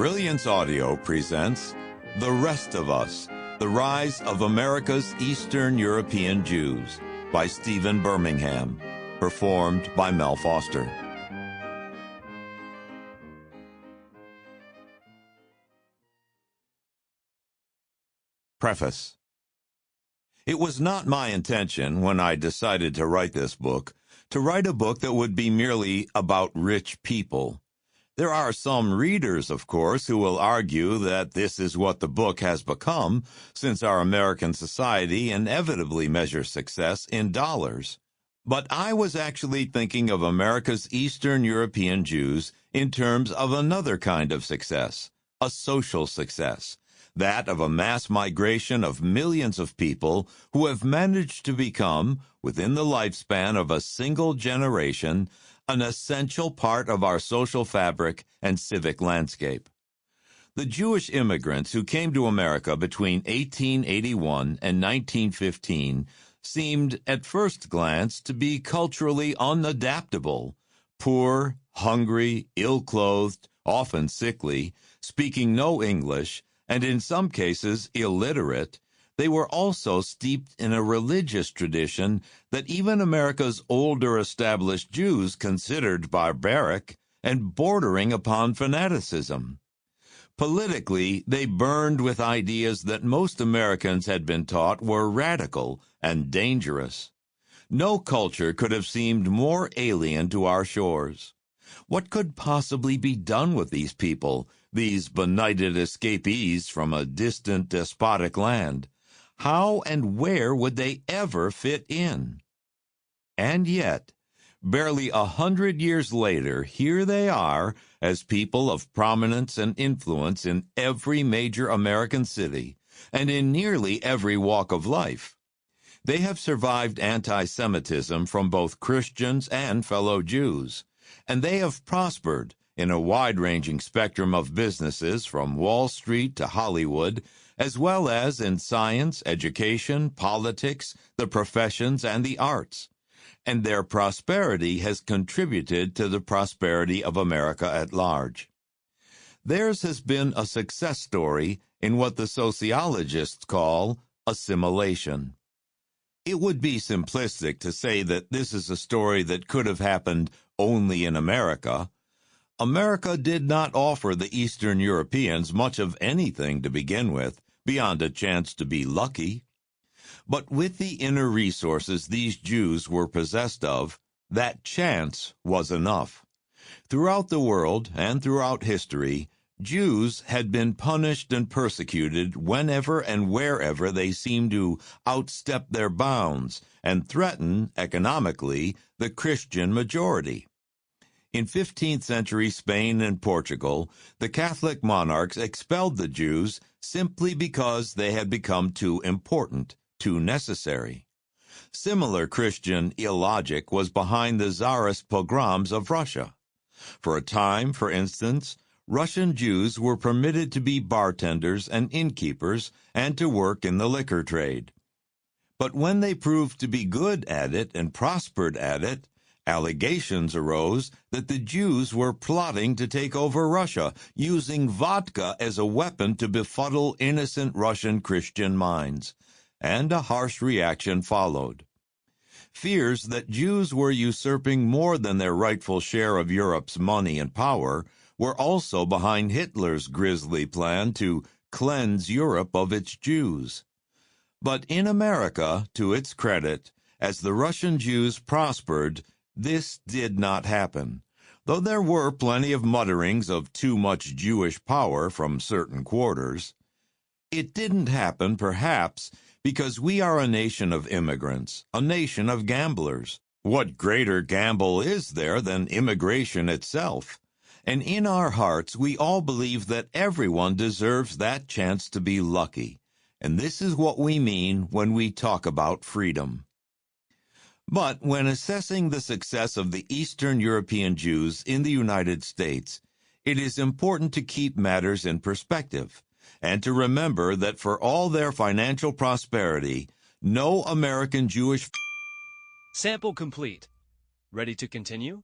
Brilliance Audio presents The Rest of Us, The Rise of America's Eastern European Jews by Stephen Birmingham, performed by Mel Foster. Preface. It was not my intention, when I decided to write this book, to write a book that would be merely about rich people. There are some readers, of course, who will argue that this is what the book has become, since our American society inevitably measures success in dollars. But I was actually thinking of America's Eastern European Jews in terms of another kind of success, a social success, that of a mass migration of millions of people who have managed to become, within the lifespan of a single generation, an essential part of our social fabric and civic landscape. The Jewish immigrants who came to America between 1881 and 1915 seemed, at first glance, to be culturally unadaptable, poor, hungry, ill-clothed, often sickly, speaking no English, and in some cases illiterate. They were also steeped in a religious tradition that even America's older established Jews considered barbaric and bordering upon fanaticism. Politically, they burned with ideas that most Americans had been taught were radical and dangerous. No culture could have seemed more alien to our shores. What could possibly be done with these people, these benighted escapees from a distant despotic land? How and where would they ever fit in? And yet, barely 100 years later, here they are as people of prominence and influence in every major American city and in nearly every walk of life. They have survived anti-Semitism from both Christians and fellow Jews, and they have prospered in a wide-ranging spectrum of businesses from Wall Street to Hollywood, as well as in science, education, politics, the professions, and the arts. And their prosperity has contributed to the prosperity of America at large. Theirs has been a success story in what the sociologists call assimilation. It would be simplistic to say that this is a story that could have happened only in America. America did not offer the Eastern Europeans much of anything to begin with, beyond a chance to be lucky. But with the inner resources these Jews were possessed of, that chance was enough. Throughout the world and throughout history, Jews had been punished and persecuted whenever and wherever they seemed to outstep their bounds and threaten, economically, the Christian majority. In 15th century Spain and Portugal, the Catholic monarchs expelled the Jews simply because they had become too important, too necessary. Similar Christian illogic was behind the czarist pogroms of Russia. For a time, for instance, Russian Jews were permitted to be bartenders and innkeepers and to work in the liquor trade. But when they proved to be good at it and prospered at it, allegations arose that the Jews were plotting to take over Russia, using vodka as a weapon to befuddle innocent Russian Christian minds, and a harsh reaction followed. Fears that Jews were usurping more than their rightful share of Europe's money and power were also behind Hitler's grisly plan to cleanse Europe of its Jews. But in America, to its credit, as the Russian Jews prospered, this did not happen, though there were plenty of mutterings of too much Jewish power from certain quarters. It didn't happen, perhaps, because we are a nation of immigrants, a nation of gamblers. What greater gamble is there than immigration itself? And in our hearts, we all believe that everyone deserves that chance to be lucky, and this is what we mean when we talk about freedom. But when assessing the success of the Eastern European Jews in the United States, it is important to keep matters in perspective and to remember that for all their financial prosperity, no American Jewish... Sample complete. Ready to continue?